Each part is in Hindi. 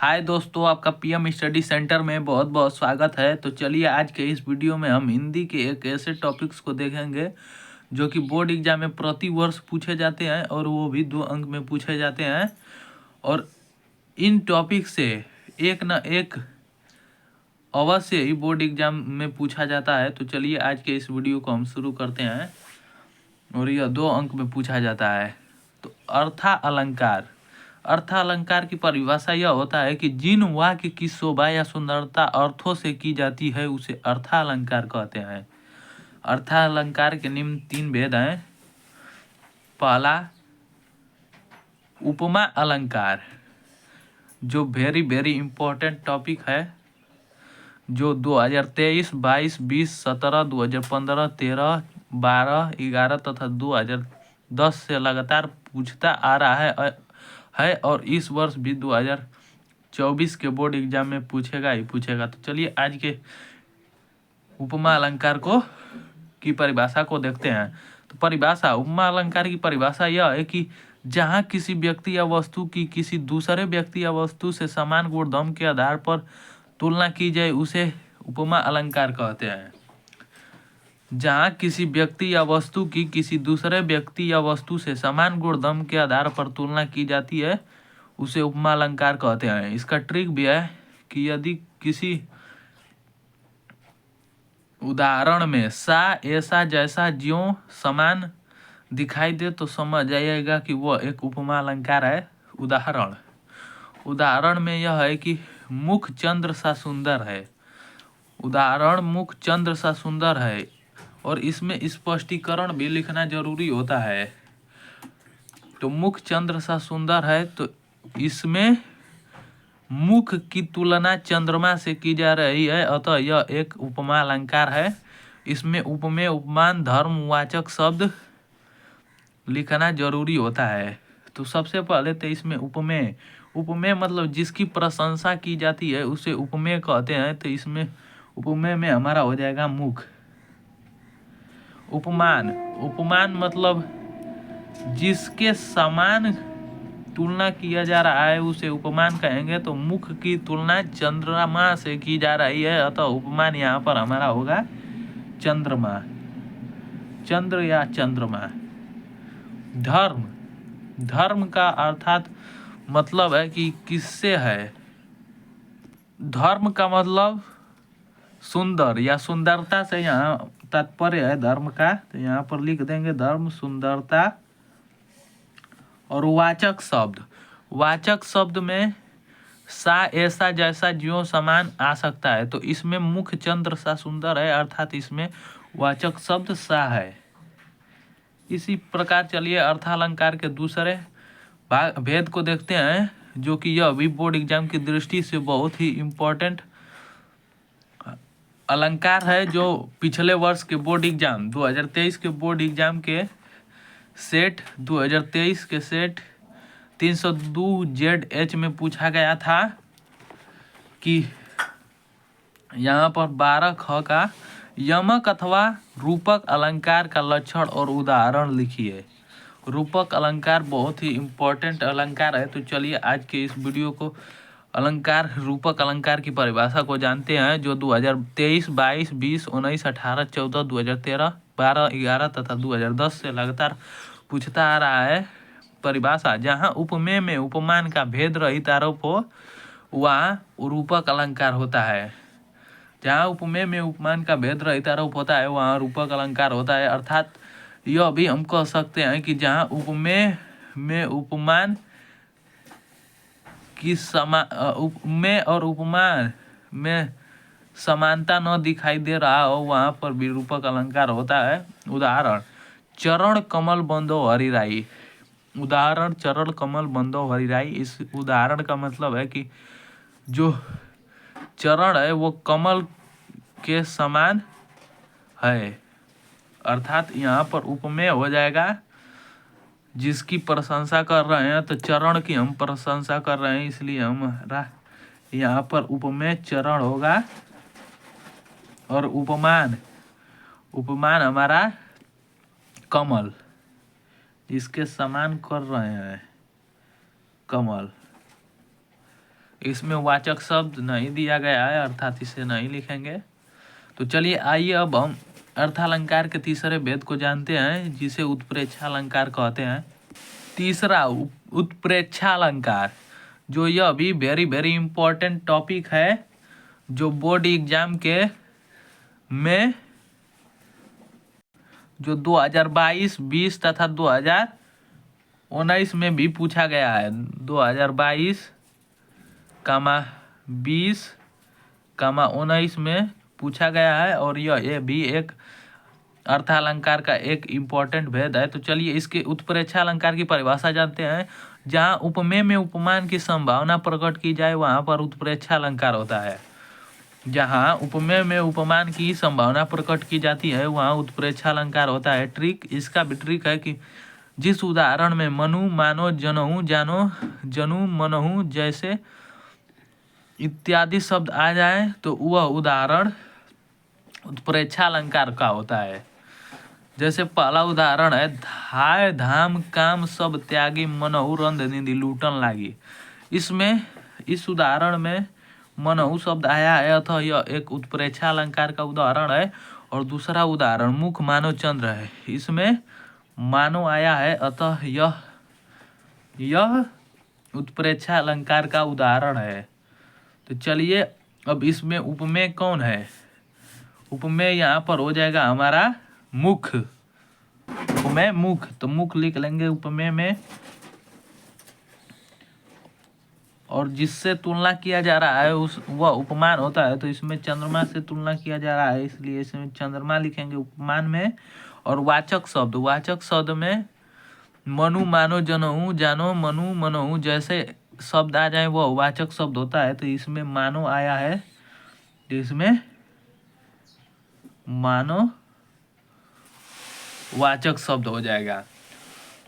हाय दोस्तों, आपका पीएम स्टडी सेंटर में बहुत बहुत स्वागत है। तो चलिए आज के इस वीडियो में हम हिंदी के एक ऐसे टॉपिक्स को देखेंगे जो कि बोर्ड एग्जाम में प्रति वर्ष पूछे जाते हैं और वो भी 2 अंक में पूछे जाते हैं। और इन टॉपिक से एक न एक अवश्य ही बोर्ड एग्जाम में पूछा जाता है। तो चलिए आज के इस वीडियो को हम शुरू करते हैं। और यह 2 अंक में पूछा जाता है। तो अर्था अलंकार। अर्था अलंकार की परिभाषा यह होता है कि जिन वाक्य की शोभा या सुंदरता अर्थों से की जाती है उसे अर्था अलंकार कहते हैं। अर्था अलंकार के निम्न 3 भेद हैं। पहला, उपमा अलंकार, जो वेरी वेरी इंपॉर्टेंट टॉपिक है, जो 2023, 22, 20, 17, 2015, 13, 12, 11 तथा 2010 से लगातार पूछता आ रहा है और इस वर्ष भी 2024 के बोर्ड एग्जाम में पूछेगा ही पूछेगा। तो चलिए आज के उपमा अलंकार की परिभाषा को देखते हैं। तो परिभाषा, उपमा अलंकार की परिभाषा यह है कि जहाँ किसी व्यक्ति या वस्तु की किसी दूसरे व्यक्ति या वस्तु से समान गुणधर्म के आधार पर तुलना की जाए उसे उपमा अलंकार कहते हैं। जहाँ किसी व्यक्ति या वस्तु की किसी दूसरे व्यक्ति या वस्तु से समान गुणधर्म के आधार पर तुलना की जाती है उसे उपमा अलंकार कहते हैं। इसका ट्रिक भी है कि यदि किसी उदाहरण में सा ऐसा जैसा ज्यों समान दिखाई दे तो समझ जाइएगा कि वह एक उपमा अलंकार है। उदाहरण में यह है कि मुख चंद्र सा सुंदर है। उदाहरण मुख चंद्र सा सुंदर है और इसमें स्पष्टीकरण भी लिखना जरूरी होता है। तो मुख चंद्र सा सुंदर है, तो इसमें मुख की तुलना चंद्रमा से की जा रही है, अतः यह एक उपमा अलंकार है। इसमें उपमेय, उपमान, धर्मवाचक शब्द लिखना जरूरी होता है। तो सबसे पहले तो इसमें उपमेय मतलब जिसकी प्रशंसा की जाती है उसे उपमेय कहते हैं। तो इसमें उपमेय में हमारा हो जाएगा मुख। उपमान मतलब जिसके समान तुलना किया जा रहा है उसे उपमान कहेंगे। तो मुख की तुलना चंद्रमा से की जा रही है, अतः उपमान यहाँ पर हमारा होगा चंद्रमा, चंद्र या चंद्रमा। धर्म का अर्थात मतलब है कि किससे है। धर्म का मतलब सुंदर या सुंदरता से यहाँ तात्पर्य है धर्म का। तो यहाँ पर लिख देंगे धर्म, सुंदरता। और वाचक शब्द में सा ऐसा जैसा ज्यों समान आ सकता है। तो इसमें मुख चंद्र सा सुंदर है, अर्थात इसमें वाचक शब्द सा है। इसी प्रकार चलिए अर्थालंकार के दूसरे भेद को देखते हैं, जो कि यह भी बोर्ड एग्जाम की दृष्टि से बहुत ही इम्पोर्टेंट अलंकार है, जो पिछले वर्ष के बोर्ड एग्जाम 2023 के बोर्ड एग्जाम के सेट 2023 के सेट 302 ZH में पूछा गया था कि यहाँ पर 12 ख का यमक अथवा रूपक अलंकार का लक्षण और उदाहरण लिखिए। रूपक अलंकार बहुत ही इम्पोर्टेंट अलंकार है। तो चलिए आज के इस वीडियो को रूपक अलंकार की परिभाषा को जानते हैं, जो 2023, 22, 20, 19, 18, 14, 2013, 12, 11 तथा 2010 से लगातार पूछता आ रहा है। परिभाषा, जहाँ उपमेय में उपमान का भेद रहित आरोप हो वहाँ रूपक अलंकार होता है। जहाँ उपमेय में उपमान का भेद रहित आरोप होता है वहाँ रूपक अलंकार होता है। अर्थात यह भी हम कह सकते हैं कि जहाँ उपमेय में उपमान की उपमेय और उपमान में समानता न दिखाई दे रहा हो वहाँ पर भी रूपक अलंकार होता है। उदाहरण, चरण कमल बंदो हरिराई। उदाहरण, चरण कमल बंदो हरिराई। इस उदाहरण का मतलब है कि जो चरण है वो कमल के समान है, अर्थात यहाँ पर उपमेय हो जाएगा। जिसकी प्रशंसा कर रहे हैं, तो चरण की हम प्रशंसा कर रहे हैं, इसलिए हमारा यहाँ पर उपमेय चरण होगा। और उपमान हमारा कमल, इसके समान कर रहे हैं कमल। इसमें वाचक शब्द नहीं दिया गया है, अर्थात इसे नहीं लिखेंगे। तो चलिए आइए अब हम अर्थालंकार के तीसरे भेद को जानते हैं, जिसे उत्प्रेक्षालंकार कहते हैं। तीसरा उत्प्रेक्षालंकार, जो यह भी वेरी वेरी इंपॉर्टेंट टॉपिक है, जो बोर्ड एग्जाम के में जो 2022, 20 तथा 2019 में भी पूछा गया है। 2022, 20, 19 में पूछा गया है और यह भी एक अर्थालंकार का एक इम्पोर्टेंट भेद है। तो चलिए इसके उत्प्रेक्षालंकार की परिभाषा जानते हैं। जहाँ उपमेय में उपमान की संभावना प्रकट की जाए वहाँ पर उत्प्रेक्षालंकार होता है। जहाँ उपमेय में उपमान की संभावना प्रकट की जाती है वहाँ उत्प्रेक्षालंकार होता है। ट्रिक इसका भी ट्रिक है कि जिस उदाहरण में मनु, मानो, जनहु, जानो, जनु, मनहु जैसे इत्यादि शब्द आ जाए तो वह उदाहरण उत्प्रेक्षालंकार का होता है। जैसे पहला उदाहरण है, धाय धाम काम सब त्यागी मनहु रंध निधि लूटन लागी। इसमें इस उदाहरण में मनहु शब्द आया है, अतः यह एक उत्प्रेक्षालंकार का उदाहरण है। और दूसरा उदाहरण मुख मानो चंद्र है, इसमें मानो आया है, अतः यह उत्प्रेक्षालंकार का उदाहरण है। तो चलिए अब इसमें उपमेय कौन है? उपमेय यहाँ पर हो जाएगा हमारा मुख। उपमेय मुख, तो मुख लिख लेंगे उपमेय में। और जिससे तुलना किया जा रहा है वह उपमान होता है। तो इसमें चंद्रमा से तुलना किया जा रहा है, इसलिए इसमें चंद्रमा लिखेंगे उपमान में। और वाचक शब्द में मनु, मानो, जनहु, जानो, मनु, मनहु जैसे शब्द आ जाए वह वाचक शब्द होता है। तो इसमें मानो आया है, तो इसमें मानो वाचक शब्द हो जाएगा।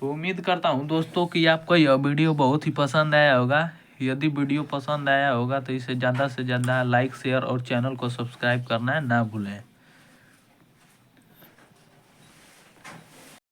तो उम्मीद करता हूँ दोस्तों कि आपको यह वीडियो बहुत ही पसंद आया होगा। यदि वीडियो पसंद आया होगा तो इसे ज़्यादा से ज़्यादा लाइक, शेयर और चैनल को सब्सक्राइब करना ना भूलें।